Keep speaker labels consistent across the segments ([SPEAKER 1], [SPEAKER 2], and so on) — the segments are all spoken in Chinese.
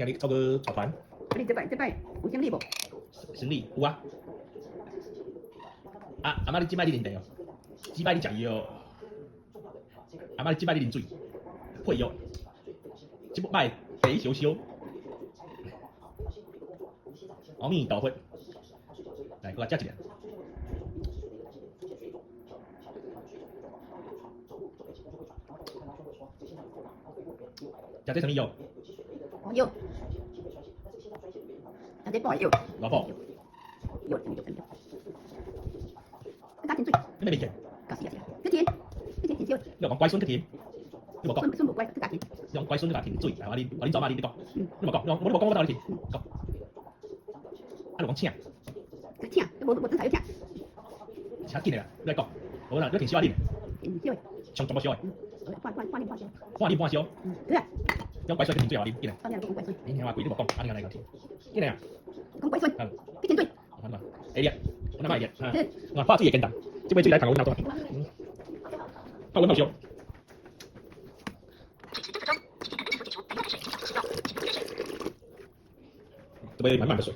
[SPEAKER 1] 今日做个组团，
[SPEAKER 2] 你这摆有生理无？
[SPEAKER 1] 生理有啊。阿妈你即摆你啉茶哦，即摆你食药，阿妈你即摆你啉水，配药，即摆茶烧烧。阿弥陀佛，来，我来食一个。食这什么药？
[SPEAKER 2] 黄药，啊这半药，
[SPEAKER 1] 老婆，
[SPEAKER 2] 药，加点水，
[SPEAKER 1] 你咩味甜？
[SPEAKER 2] 加是啊，这甜少，
[SPEAKER 1] 你讲乖孙去甜，你无讲，
[SPEAKER 2] 孙无乖，加甜，
[SPEAKER 1] 你讲乖孙去甲甜水，我恁做妈你讲，你无讲，我讲我到你甜，讲，啊你讲请，
[SPEAKER 2] 请，无真才要请，
[SPEAKER 1] 请紧的啦，你来讲，无啦，你甜少啊啉，
[SPEAKER 2] 甜少，
[SPEAKER 1] 上怎么烧的？
[SPEAKER 2] 半烧，
[SPEAKER 1] 半啉半烧，
[SPEAKER 2] 对啊，
[SPEAKER 1] 用乖孙去甜水互啉，紧来，
[SPEAKER 2] 半年都讲乖孙，
[SPEAKER 1] 你听我贵你无讲，你讲来讲甜，紧来啊，
[SPEAKER 2] 讲乖孙，去甜水，
[SPEAKER 1] 看嘛，会哩，我那买个，我泡水也简单，这杯水来烫我脑中，泡温泡烧。这杯满满的水，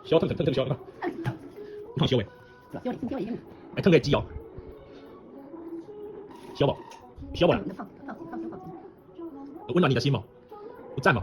[SPEAKER 1] 烧腾烧，你看烧未？来烫个鸡哦，烧无？烧无啦？有温暖你的心无？有赞无？